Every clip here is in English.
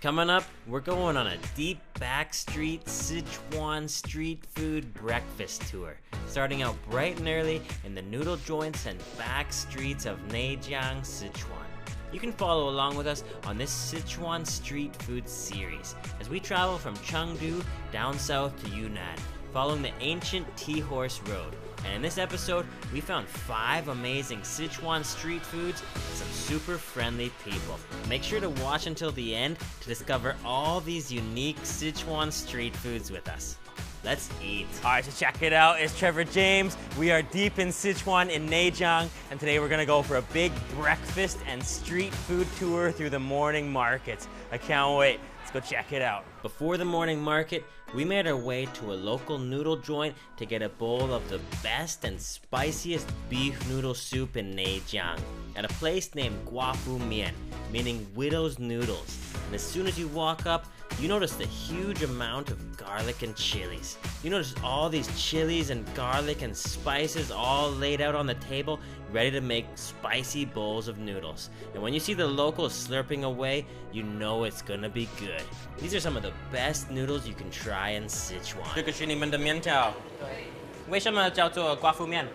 Coming up, we're going on a deep backstreet Sichuan street food breakfast tour, starting out bright and early in the noodle joints and back streets of Dakgangjeong, Sichuan. You can follow along with us on this Sichuan street food series as we travel from Chengdu down south to Yunnan, following the ancient T-Horse Road. And in this episode, we found 5 amazing Sichuan street foods and some super friendly people. Make sure to watch until the end to discover all these unique Sichuan street foods with us. Let's eat. All right, so check it out. It's Trevor James. We are deep in Sichuan in Dakgangjeong, and today we're gonna go for a big breakfast and street food tour through the morning markets. I can't wait. Let's go check it out. Before the morning market, we made our way to a local noodle joint to get a bowl of the best and spiciest beef noodle soup in Dakgangjeong at a place named Guafu Mian, meaning widow's noodles. And as soon as you walk up, you notice the huge amount of garlic and chilies. You notice all these chilies and garlic and spices all laid out on the table, ready to make spicy bowls of noodles. And when you see the locals slurping away, you know it's gonna be good. These are some of the best noodles you can try in Sichuan. 这个是你们的面条。对。为什么叫做寡妇面？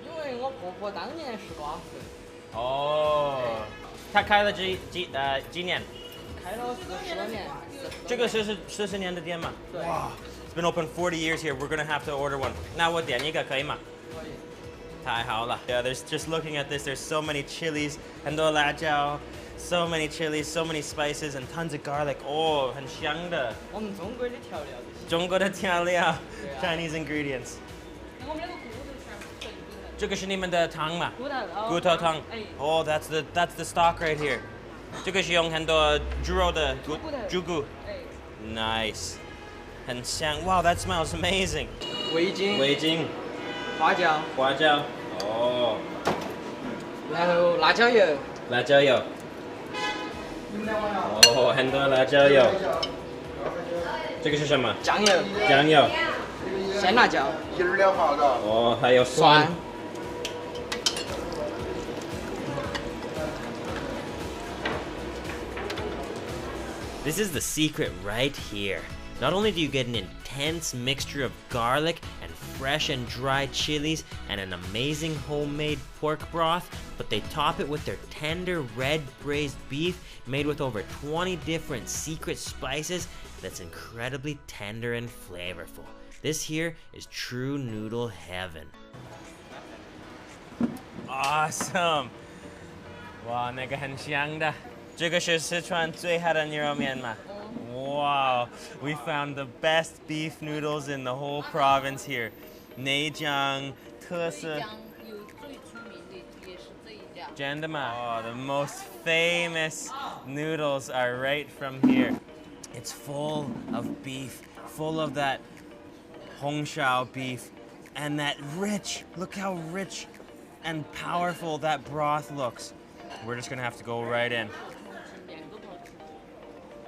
因为我婆婆当年是寡妇。哦。她开了几年？开了40多年。这个是40年的店吗？对。哇。It's been open 40 years here. We're gonna have to order one. 那我点一个可以吗？可以。太好了。Yeah, there's just looking at this. There's so many chilies, 很多辣椒。So many chilies, so many spices, and tons of garlic. Oh, 很香的。我们中国的调料。中国的调料 ，Chinese ingredients. 我们那个骨头全部这个是你们的汤吗？骨头汤。Oh, that's the stock right here. 这个是用很多猪肉的猪骨。Nice. 很香。Wow, that smells amazing. 味精。花椒。哦。然后辣椒油。哦，很多辣椒油。这个是什么？酱油。鲜辣椒。哦，还有蒜。This is the secret right here. Not only do you get an intense mixture of garlic and fresh and dried chilies and an amazing homemade pork broth, but they top it with their tender red braised beef made with over 20 different secret spices that's incredibly tender and flavorful. This here is true noodle heaven. Awesome! Wow, 那个很香的。这个是四川最好的牛肉面吗？ Wow, we found the best beef noodles in the whole province here. Dakgangjeong, 特色。真的吗？ Oh, the most famous noodles are right from here. It's full of beef, full of that Hongshao beef, and that rich, look how rich and powerful that broth looks. We're just gonna have to go right in.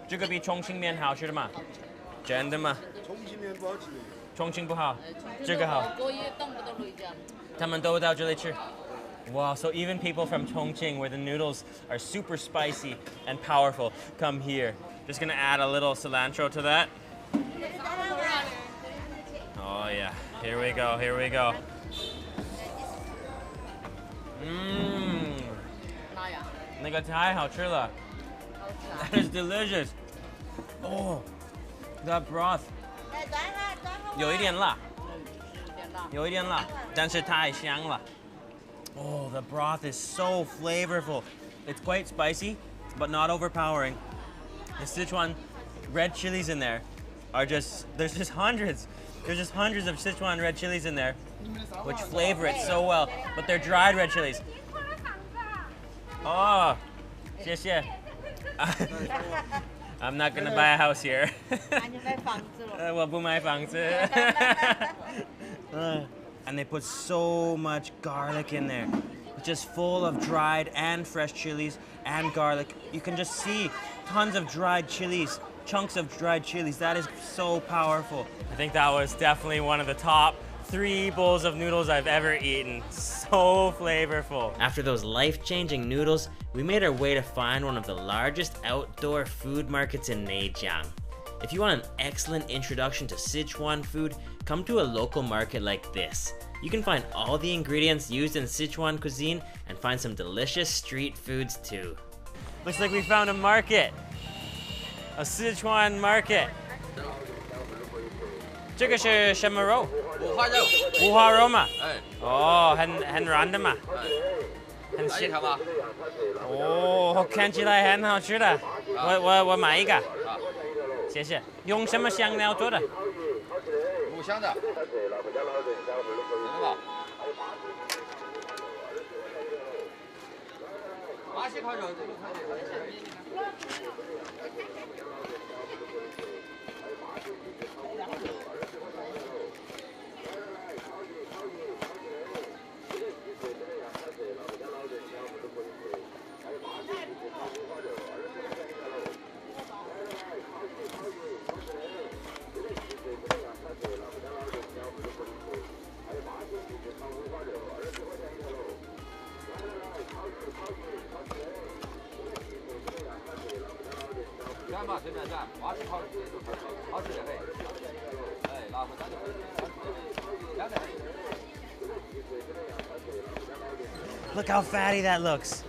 这个比重庆面好吃的吗？真的吗？重庆面不好吃。重庆不好，这个好。他们都到这里吃。Wow, so even people from Chongqing, where the noodles are super spicy and powerful, come here. Just gonna add a little cilantro to that. Oh yeah, here we go. Mmm. 那个太好吃了。That is delicious. Oh, that broth. 有一点辣，但是太香了。Oh, the broth is so flavorful. It's quite spicy, but not overpowering. The Sichuan red chilies in there there's just hundreds. There's just hundreds of Sichuan red chilies in there, which flavor it so well. But they're dried red chilies. Oh, 谢谢。I'm not gonna buy a house here. 我不买房子。And they put so much garlic in there. Just full of dried and fresh chilies and garlic. You can just see tons of dried chilies, chunks of dried chilies. That is so powerful. I think that was definitely one of the top 3 bowls of noodles I've ever eaten. So flavorful. After those life-changing noodles, we made our way to find one of the largest outdoor food markets in Nejiang. If you want an excellent introduction to Sichuan food, come to a local market like this. You can find all the ingredients used in Sichuan cuisine and find some delicious street foods too. Looks like we found a market. A Sichuan market. 这个是什么肉？五花肉。五花肉嘛？哎。哦，很软的嘛？很来一条吧。哦，看起来很好吃的。我买一个。啊。谢谢。用什么香料做的？五香的。吧。巴西烤肉这个可以。干嘛随便干，巴西烤肉好吃的很。哎，拿回家就可以。Look how fatty that looks.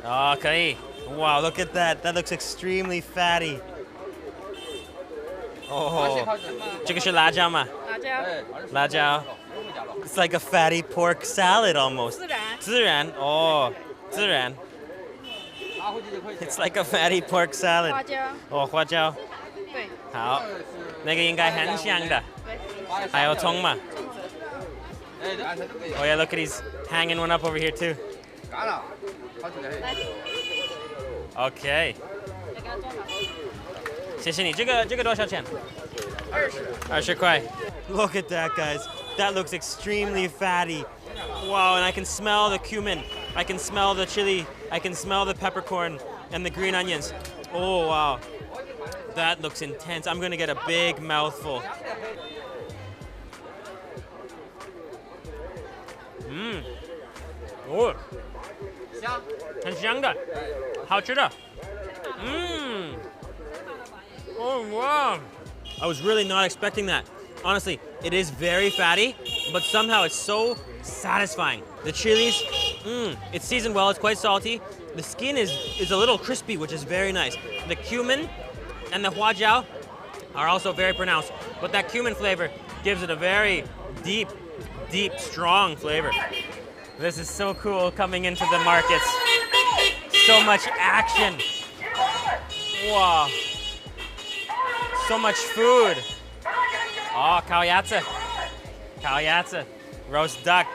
Oh, 可以。Wow, look at that. That looks extremely fatty. Oh, 这个是辣椒吗？辣椒。It's like a fatty pork salad almost. 孜然。哦，孜然。It's like a fatty pork salad. 花椒。哦，花椒。对。好，那个应该很香的。还有葱嘛？ Oh yeah, look at he's hanging one up over here too. Okay. 谢谢你，这个多少钱？20块。Look at that, guys. That looks extremely fatty. Wow, and I can smell the cumin. I can smell the chili. I can smell the peppercorn and the green onions. Oh wow. That looks intense. I'm gonna get a big mouthful. Oh, 很香的，好吃的。Oh wow. I was really not expecting that. Honestly, it is very fatty, but somehow it's so satisfying. The chilies, it's seasoned well, it's quite salty. The skin is a little crispy, which is very nice. The cumin and the huajiao are also very pronounced, but that cumin flavor gives it a very deep, strong flavor. This is so cool coming into the markets. So much action. Wow. So much food. Oh, 烤鸭子. 烤鸭子. Roast duck.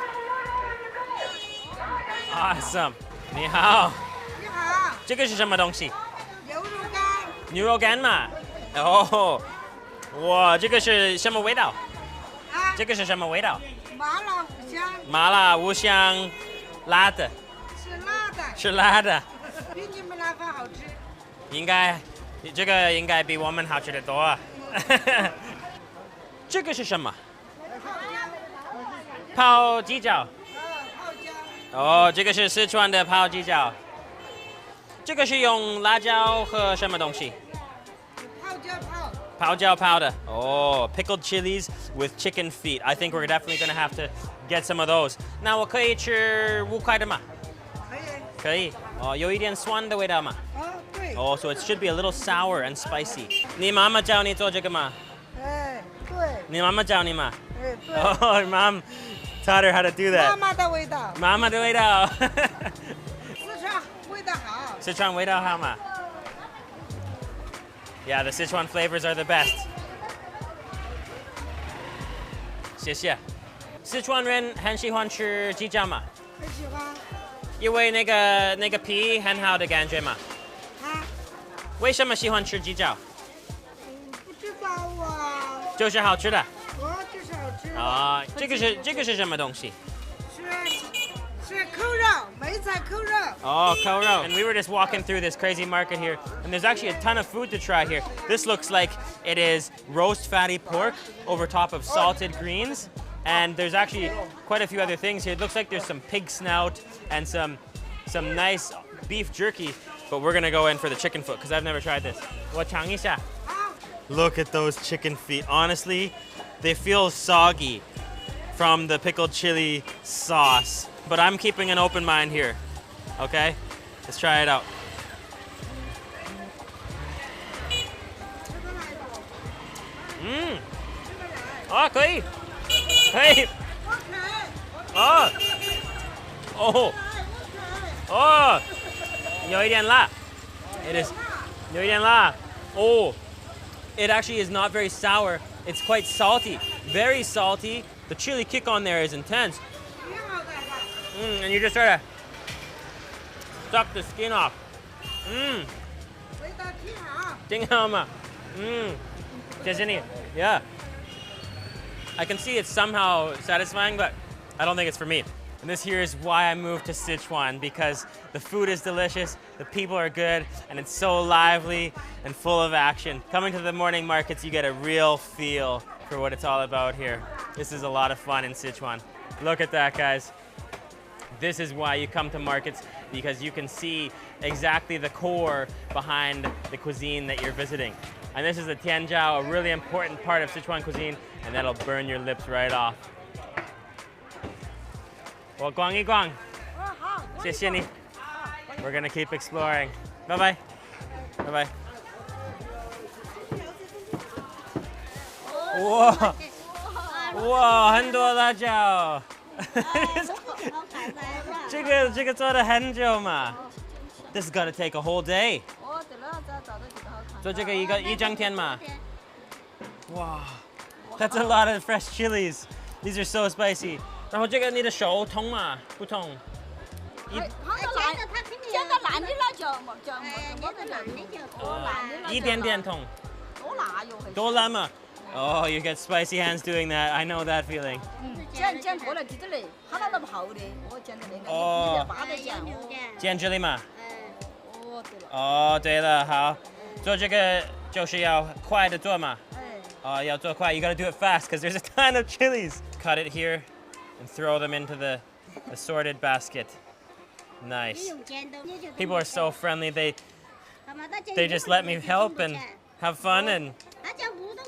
Awesome. 你好。你好。这个是什么东西？牛肉干。牛肉干嘛？哦。哇，这个是什么味道？啊？这个是什么味道？麻辣五香。麻辣五香，辣的。是辣的。是辣的。比你们那份好吃。应该，这个应该比我们好吃的多。这个是什么？泡鸡脚。泡椒。哦，这个是四川的泡鸡脚。这个是用辣椒和什么东西？泡椒泡。泡椒泡的。哦 ，pickled chilies with chicken feet. I think we're definitely gonna have to get some of those. 那我可以吃5块的吗？可以。可以。哦，有一点酸的味道吗？对。哦， so it should be a little sour and spicy. 你妈妈教你做这个吗？哎，对。你妈妈教你吗？哎，对。Oh, mom taught her how to do that. 妈妈的味道。妈妈的味道。四川味道好。四川味道好吗？ Yeah, the Sichuan flavors are the best. 谢谢。四川人很喜欢吃鸡脚吗？很喜欢。因为那个皮很好的感觉嘛。啊？为什么喜欢吃鸡脚？不知道啊。就是好吃的。就是好吃。啊，这个是什么东西？是扣肉，梅子菜扣肉。 Oh, kauro. And we were just walking through this crazy market here, and there's actually a ton of food to try here. This looks like it is roast fatty pork over top of salted greens, and there's actually quite a few other things here. It looks like there's some pig snout and some nice beef jerky, but we're gonna go in for the chicken foot because I've never tried this. 我尝一下. Look at those chicken feet. Honestly, they feel soggy from the pickled chili sauce, but I'm keeping an open mind here. Okay, let's try it out. Oh, 可以，可以。哦，哦，哦，有一点辣。It is 有一点辣。Oh, it actually is not very sour. It's quite salty, very salty. The chili kick on there is intense. And you just try to suck the skin off. 味道挺好。挺好嘛。谢谢你。Yeah. I can see it's somehow satisfying, but I don't think it's for me. And this here is why I moved to Sichuan, because the food is delicious, the people are good, and it's so lively and full of action. Coming to the morning markets, you get a real feel for what it's all about here. This is a lot of fun in Sichuan. Look at that, guys. This is why you come to markets, because you can see exactly the core behind the cuisine that you're visiting. And this is the tianjiao, a really important part of Sichuan cuisine, and that'll burn your lips right off. Well, 逛一逛. 好。谢谢你. We're gonna keep exploring. Bye bye. Bye bye. Whoa. Whoa, 很多辣椒. 这个做得很久嘛. This is gonna take a whole day. 做这个一整天嘛. Wow. That's a lot of fresh chilies. These are so spicy. 然后这个你的手痛吗？不痛。一点点痛。多辣嘛。Oh, you get spicy hands doing that. I know that feeling. 哦，煎这里嘛。哦，对了，好，做这个就是要快的做嘛。要做快. You gotta do it fast because there's a ton of chilies. Cut it here and throw them into the assorted basket. Nice. People are so friendly. They just let me help and have fun, and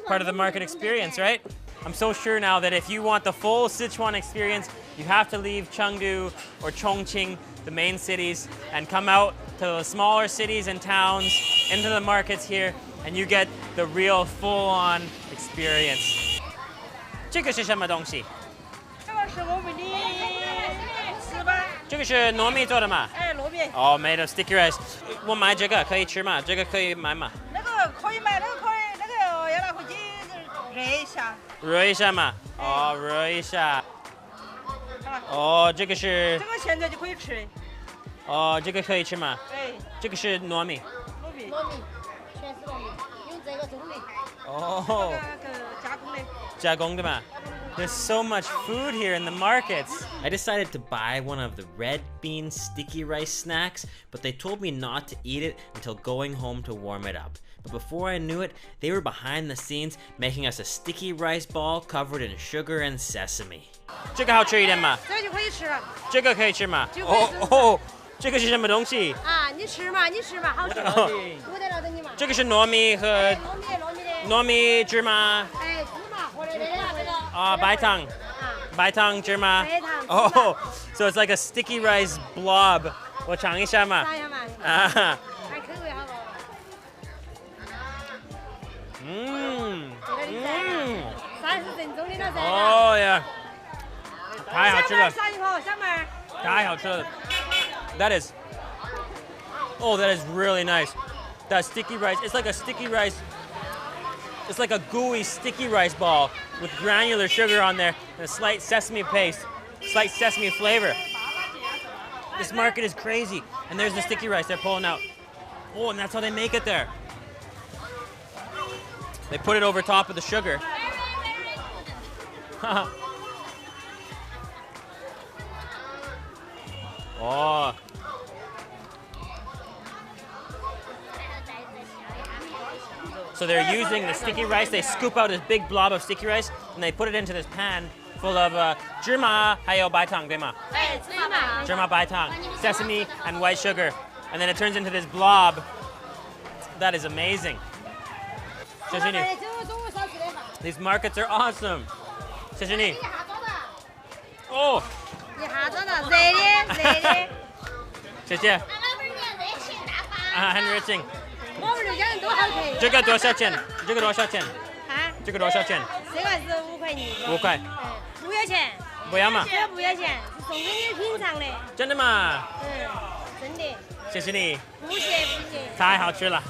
part of the market experience, right? I'm so sure now that if you want the full Sichuan experience, you have to leave Chengdu or Chongqing, the main cities, and come out to the smaller cities and towns, into the markets here, and you get the real full-on experience. 这个是什么东西？这个是我们的糍粑。这个是糯米做的吗？哎，糯米。哦，made of sticky rice. 我买这个可以吃吗？这个可以买吗？那个可以买，那个可以，那个要拿回去热一下。热一下嘛。哦，热一下。哦，这个是。这个现在就可以吃。哦，这个可以吃吗？哎。这个是糯米。糯米。全是糯米，用这个种的。哦。加工的嘛。There's so much food here in the markets. I decided to buy one of the red bean sticky rice snacks, but they told me not to eat it until going home to warm it up. But before I knew it, they were behind the scenes making us a sticky rice ball covered in sugar and sesame. 这个好吃一点吗？这个就可以吃了。这个可以吃吗？哦，这个是什么东西？啊，你吃嘛，好吃。我在那等你嘛。这个是糯米和糯米芝麻。哎，芝麻和那个。白糖。白糖芝麻。白糖。Oh, so it's like a sticky rice blob. 我尝一下嘛。尝一下嘛。啊。看口味好不好？30分钟的了噻。哦呀，太好吃了。小妹，小妹。太好吃了。That is really nice. That sticky rice, it's like a sticky rice. It's like a gooey sticky rice ball with granular sugar on there and a slight sesame paste, slight sesame flavor. This market is crazy. And there's the sticky rice they're pulling out. Oh, and that's how they make it there. They put it over top of the sugar. Oh, So they're using the sticky rice. They scoop out this big blob of sticky rice and they put it into this pan full of 芝麻还有白糖，对吗？芝麻白糖, sesame and white sugar, and then it turns into this blob. That is amazing. 谢谢你。These markets are awesome. 谢谢你。哦。谢谢。很热情。这个多少钱？这个多少钱？这个多少钱？这个是5块钱。5块。不要钱。不要吗？这个不要钱，是送给你品尝的。真的吗？真的。谢谢你。不谢。太好吃了。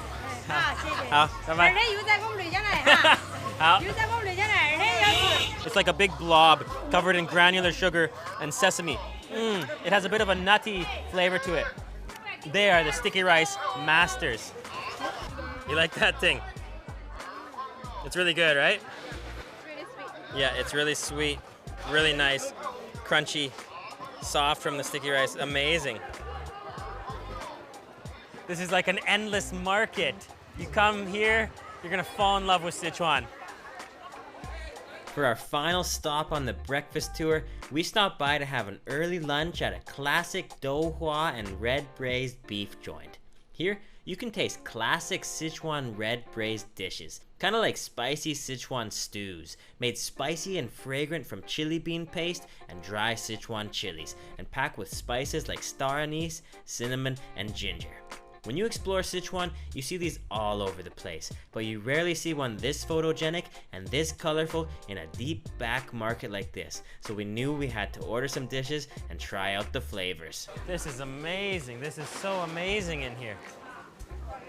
好，谢谢。好，拜拜。二天又在我们内江来哈。好。又在我们内江来，2天要吃。It's like a big blob covered in granular sugar and sesame. It has a bit of a nutty flavor to it. They are the sticky rice masters. You like that thing? It's really good, right? Really sweet. Yeah, it's really sweet, really nice, crunchy, soft from the sticky rice. Amazing. This is like an endless market. You come here, you're gonna fall in love with Sichuan. For our final stop on the breakfast tour, we stopped by to have an early lunch at a classic douhua and red braised beef joint. Here, you can taste classic Sichuan red braised dishes, kind of like spicy Sichuan stews, made spicy and fragrant from chili bean paste and dry Sichuan chilies, and packed with spices like star anise, cinnamon, and ginger. When you explore Sichuan, you see these all over the place, but you rarely see one this photogenic and this colorful in a deep back market like this. So we knew we had to order some dishes and try out the flavors. This is amazing. This is so amazing in here.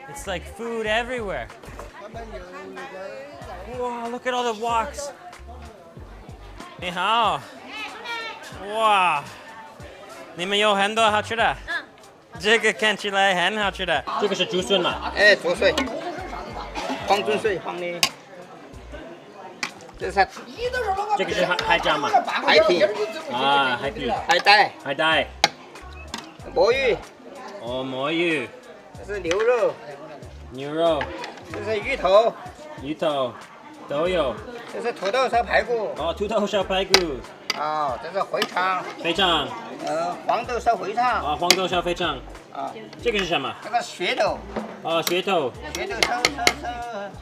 It's like food everywhere. Wow, look at all the woks. 你好。哇，你们有很多好吃的。这个看起来很好吃的。这个是竹笋嘛？哎，竹笋，黄竹笋放的。这是这个是海椒嘛？海皮啊，海皮。海带。海带。魔芋。哦，魔芋。这是牛肉。牛肉。这是芋头。芋头。都有。这是土豆烧排骨。哦，土豆烧排骨。啊，这是肥肠。肥肠。黄豆烧肥肠。啊，黄豆烧肥肠。啊，这个是什么？这个噱头。哦，噱头。噱头烧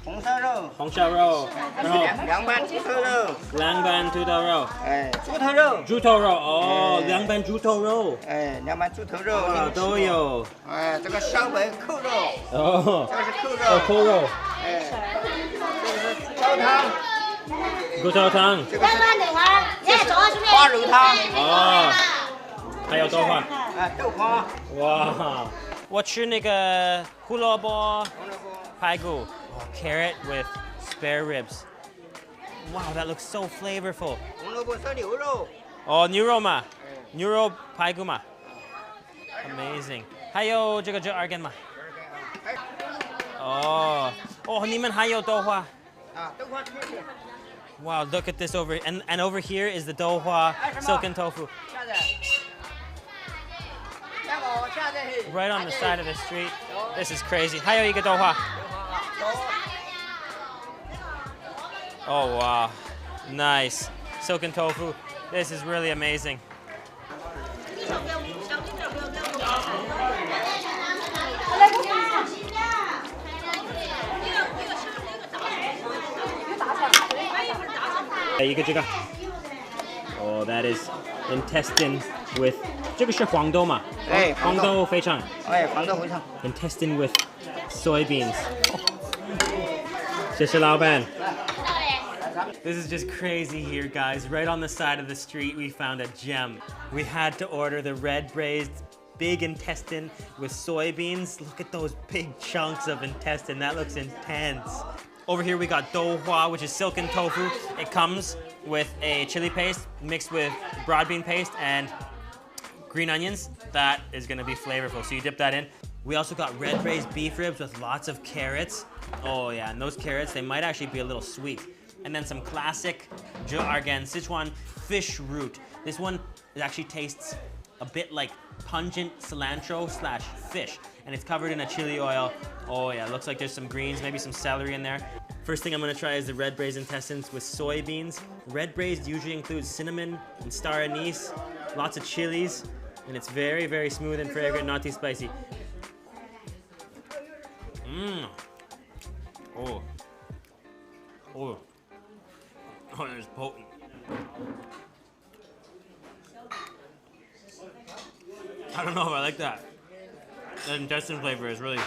红烧肉。红烧肉。然后凉拌猪头肉。凉拌土豆肉。哎，猪头肉。猪头肉哦，凉拌猪头肉。哎，凉拌猪头肉。都有。哎，这个烧白扣肉。哦。这个是扣肉。哦，扣肉。哎，这个是高汤。骨头汤。这个是花肉汤。哦。还有豆花。哎，豆花。哇，我吃那个胡萝卜排骨，carrot with spare ribs. Wow, that looks so flavorful. 胡萝卜烧牛肉。哦，牛肉嘛，牛肉排骨嘛。Amazing. 还有这个就2根嘛。哦，哦，你们还有豆花。啊，豆花。Wow, look at this over, and over here is the douhua silken tofu. Right on the side of the street. This is crazy. 还有一个豆花。Oh wow, nice. Silken tofu. This is really amazing. Oh, that is intestine with 这个是黄豆嘛？哎，黄豆肥肠。哎，黄豆肥肠。Intestine with soybeans. 谢谢老板。This is just crazy here, guys. Right on the side of the street, we found a gem. We had to order the red braised big intestine with soybeans. Look at those big chunks of intestine. That looks intense. Over here we got douhua, which is silken tofu. It comes with a chili paste mixed with broad bean paste and green onions. That is gonna be flavorful, so you dip that in. We also got red braised beef ribs with lots of carrots. Oh yeah, and those carrots, they might actually be a little sweet. And then some classic Sichuan fish root. This one, it actually tastes a bit like pungent cilantro slash fish, and it's covered in a chili oil. Oh yeah, it looks like there's some greens, maybe some celery in there. First thing I'm gonna try is the red braised intestines with soybeans. Red braised usually includes cinnamon and star anise, lots of chilies, and it's very, very smooth and fragrant, not too spicy. Mmm. Oh. Oh. Oh, it's potent. I don't know if I like that. The intestine flavor is really...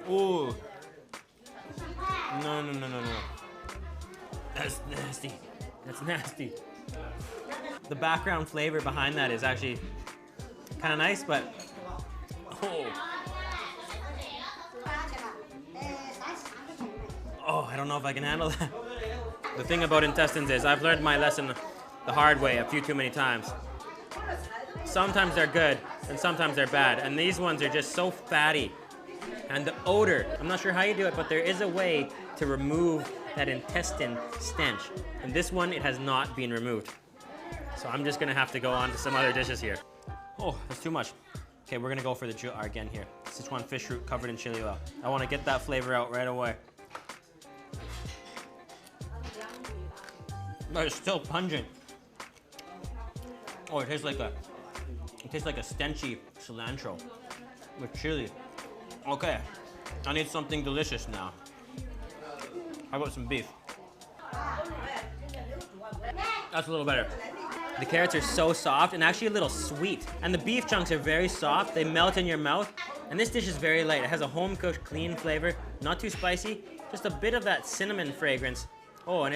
Ooh. No, no, no, no, no. That's nasty. That's nasty. The background flavor behind that is actually kind of nice, but... Oh. Oh, I don't know if I can handle that. The thing about intestines is I've learned my lesson the hard way a few too many times. Sometimes they're good, and sometimes they're bad. And these ones are just so fatty. And the odor, I'm not sure how you do it, but there is a way to remove that intestine stench. And this one, it has not been removed. So I'm just gonna have to go on to some other dishes here. Oh, that's too much. Okay, we're gonna go for the juar again here. Sichuan fish root covered in chili oil. I wanna get that flavor out right away. But it's still pungent. Oh, it tastes like a stenchy cilantro with chili. Okay, I need something delicious now. How about some beef? That's a little better. The carrots are so soft and actually a little sweet. And the beef chunks are very soft. They melt in your mouth. And this dish is very light. It has a home-cooked, clean flavor. Not too spicy. Just a bit of that cinnamon fragrance. Oh, and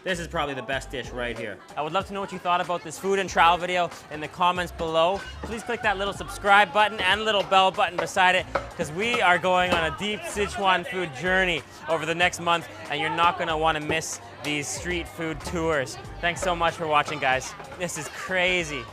this is probably the best dish right here. I would love to know what you thought about this food and travel video in the comments below. Please click that little subscribe button and little bell button beside it, because we are going on a deep Sichuan food journey over the next month, and you're not gonna wanna miss these street food tours. Thanks so much for watching, guys. This is crazy.